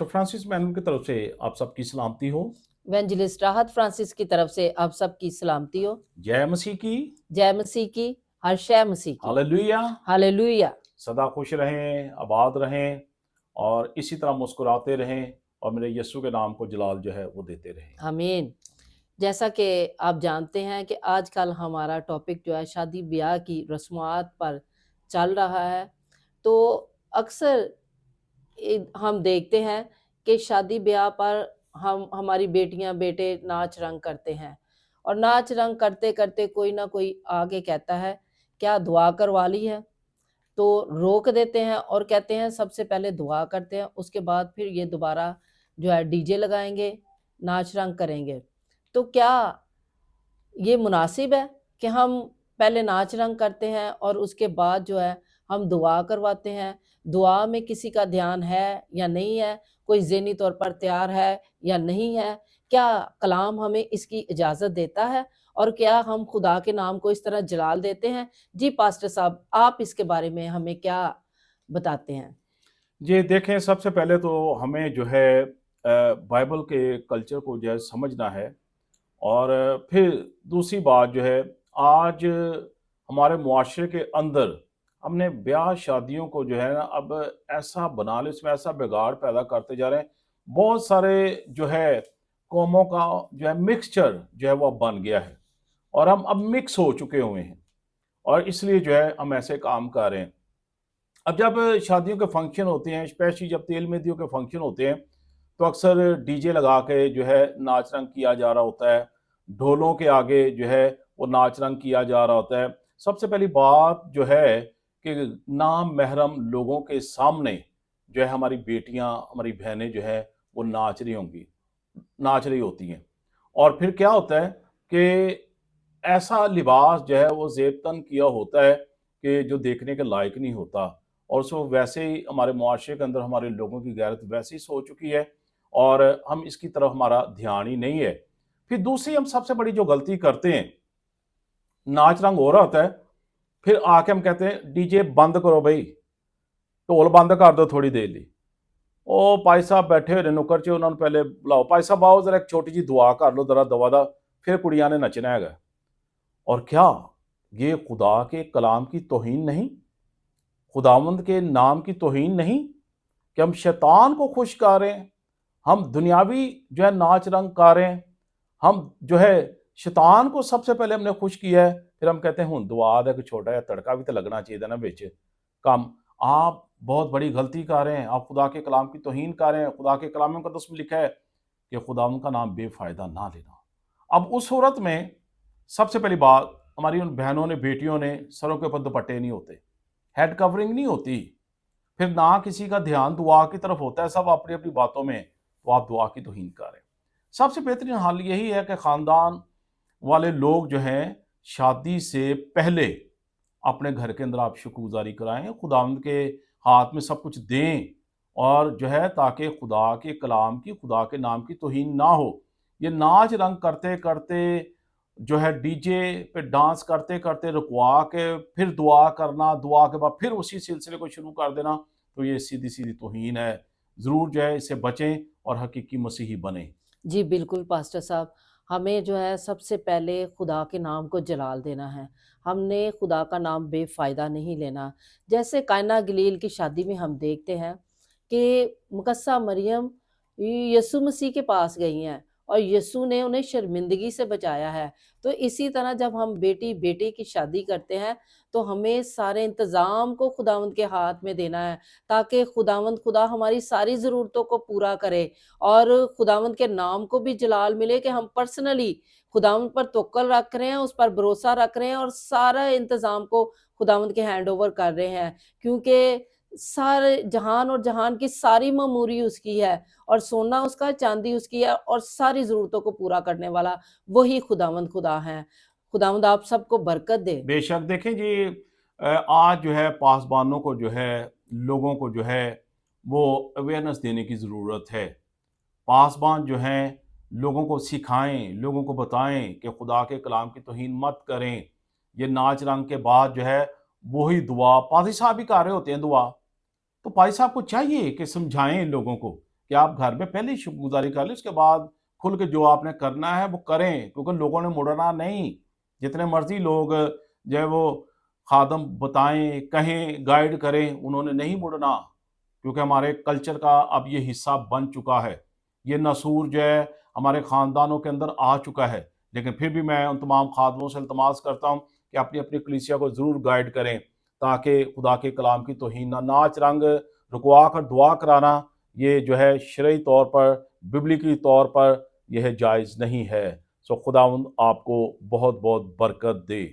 Francis मैनन की तरफ से आप सबकी सलामती हो। इवेंजलिस्ट राहत फ्रांसिस की तरफ से आप सबकी सलामती हो। जय मसीह की। जय मसीह की, हर शय मसीह की। हालेलुया। हालेलुया। सदा खुश रहें, आबाद रहें और इसी तरह मुस्कुराते रहें और मेरे यीशु के नाम को जलाल जो है वो देते रहें। आमीन। जैसा कि आप जानते हैं कि आजकल हमारा टॉपिक जो है शादी ब्याह की रस्मात पर चल रहा है, तो अक्सर हम देखते हैं कि शादी ब्याह पर हम हमारी बेटियां बेटे नाच रंग करते हैं, और नाच रंग करते करते कोई ना कोई आगे कहता है क्या दुआ करवा ली है, तो रोक देते हैं और कहते हैं सबसे पहले दुआ करते हैं, उसके बाद फिर ये दोबारा जो है डीजे लगाएंगे, नाच रंग करेंगे। तो क्या ये मुनासिब है कि हम पहले नाच रंग करते हैं और उसके बाद जो है हम दुआ करवाते हैं? दुआ में किसी का ध्यान है या नहीं है, कोई ज़हनी तौर पर तैयार है या नहीं है, क्या कलाम हमें इसकी इजाज़त देता है, और क्या हम खुदा के नाम को इस तरह जलाल देते हैं? जी पास्टर साहब, आप इसके बारे में हमें क्या बताते हैं? जी देखें, सबसे पहले तो हमें जो है बाइबल के कल्चर को जो है समझना है और फिर दूसरी बात जो है, आज हमारे मुआशरे के अंदर हमने ब्याह शादियों को जो है ना अब ऐसा बना लिया, इसमें ऐसा बिगाड़ पैदा करते जा रहे हैं। बहुत सारे जो है कौमों का जो है मिक्सचर जो है वो अब बन गया है और हम अब मिक्स हो चुके हुए हैं और इसलिए जो है हम ऐसे काम कर रहे हैं। अब जब शादियों के फंक्शन होते हैं, स्पेशली जब तेल मेहंदियों के फंक्शन होते हैं, तो अक्सर डीजे लगा के जो है नाच रंग किया जा रहा होता है, ढोलों के आगे जो है वो नाच रंग किया जा रहा होता है। सबसे पहली बात जो है कि नाम महरम लोगों के सामने जो है हमारी बेटियां, हमारी बहनें जो है वो नाच रही होती हैं, और फिर क्या होता है कि ऐसा लिबास जो है वो ज़ेबतन किया होता है कि जो देखने के लायक नहीं होता, और सो वैसे ही हमारे मुआशरे के अंदर हमारे लोगों की गैरत वैसे ही सो चुकी है और हम इसकी तरफ हमारा ध्यान ही नहीं है। फिर दूसरी हम सबसे बड़ी जो गलती करते हैं, नाच रंग हो रहा होता है, फिर आके हम कहते हैं डीजे बंद करो भाई, ढोल बंद कर दो थोड़ी देर ਲਈ। ਉਹ ਭਾਈ ਸਾਹਿਬ ਬੈਠੇ ਹੋਏ ਨੇ ਨੁੱਕਰ 'ਚ, ਉਹਨਾਂ ਨੂੰ ਪਹਿਲੇ ਬੁਲਾਓ, ਭਾਈ ਸਾਹਿਬ ਆਓ ਜ਼ਰਾ ਇੱਕ ਛੋਟੀ ਜੀ दुआ कर लो ज़रा दवा दा, फिर कुड़ियां ने नचना हैगा। और क्या ये खुदा के कलाम की तौहीन नहीं, खुदावंद के नाम की तौहीन नहीं कि हम शैतान को खुश कर रहे हैं, हम दुनियावी जो है नाच रंग कर रहे हैं, हम जो है शैतान को सबसे पहले हमने खुश किया है, फिर हम कहते हैं हुन दुआ दा कोई छोटा या तड़का भी तो लगना चाहिए ना बिच कम। आप बहुत बड़ी गलती कर रहे हैं, आप खुदा के कलाम की तौहीन कर रहे हैं। खुदा के कलाम मुक़द्दस में लिखा है कि खुदावंद का नाम बेफ़ायदा ना लेना। अब उस सूरत में सबसे पहली बात, हमारी उन बहनों ने, बेटियों ने सरों के ऊपर दुपट्टे नहीं होते, हेड कवरिंग नहीं होती, फिर ना किसी का ध्यान दुआ की तरफ होता है, सब अपनी अपनी बातों में, तो आप दुआ की तौहीन करें। सबसे बेहतरीन हाल यही है कि ख़ानदान वाले लोग जो हैं शादी से पहले अपने घर के अंदर आप शुक्रगुजारी कराएं, खुदावंद के हाथ में सब कुछ दें, और जो है ताकि खुदा के कलाम की, खुदा के नाम की तौहीन ना हो। ये नाच रंग करते करते जो है डीजे पे डांस करते करते रुकवा के फिर दुआ करना, दुआ के बाद फिर उसी सिलसिले को शुरू कर देना, तो ये सीधी सीधी तौहीन है। ज़रूर जो है इससे बचें और हकीकी मसीही बने। जी बिल्कुल पास्टर साहब, हमें जो है सबसे पहले खुदा के नाम को जलाल देना है, हमने खुदा का नाम बेफ़ायदा नहीं लेना। जैसे कायना गलील की शादी में हम देखते हैं कि मुकस्सा मरियम यीशु मसीह के पास गई हैं और यीशु ने उन्हें शर्मिंदगी से बचाया है। तो इसी तरह जब हम बेटी बेटे की शादी करते हैं तो हमें सारे इंतज़ाम को खुदावंद के हाथ में देना है, ताकि खुदा हमारी सारी ज़रूरतों को पूरा करे और खुदावंद के नाम को भी जलाल मिले कि हम पर्सनली खुदावंद पर तवक्कुल रख रहे हैं, उस पर भरोसा रख रहे हैं और सारा इंतज़ाम को खुदावंद के हैंड ओवर कर रहे हैं, क्योंकि सारे जहान और जहान की सारी ममूरी उसकी है और सोना उसका, चांदी उसकी है, और सारी ज़रूरतों को पूरा करने वाला वही खुदावंद खुदा है। खुदावंद आप सबको बरकत दे। बेशक देखें जी, आज जो है पासबानों को जो है, लोगों को जो है वो अवेयरनेस देने की ज़रूरत है। पासबान जो हैं लोगों को सिखाएं, लोगों को बताएं कि खुदा के कलाम की तौहीन मत करें। ये नाच रंग के बाद जो है वही दुआ पादी साहब ही कर रहे होते हैं दुआ, तो पादी साहब को चाहिए कि समझाएं लोगों को کہ آپ گھر میں پہلے ہی شکر گزاری کر لیں، اس کے بعد کھل کے جو آپ نے کرنا ہے وہ کریں، کیونکہ لوگوں نے مڑنا نہیں۔ جتنے مرضی لوگ جو ہے وہ خادم بتائیں، کہیں، گائیڈ کریں، انہوں نے نہیں مڑنا، کیونکہ ہمارے کلچر کا اب یہ حصہ بن چکا ہے۔ یہ نسور جو ہے ہمارے خاندانوں کے اندر آ چکا ہے، لیکن پھر بھی میں ان تمام خادموں سے التماس کرتا ہوں کہ اپنی اپنی کلیسیا کو ضرور گائیڈ کریں، تاکہ خدا کے کلام کی توہین نہ، ناچ رنگ رکوا کر دعا کرانا، یہ جو ہے شرعی طور پر، ببلیکلی طور پر یہ جائز نہیں ہے۔ سو خداوند آپ کو بہت بہت برکت دے۔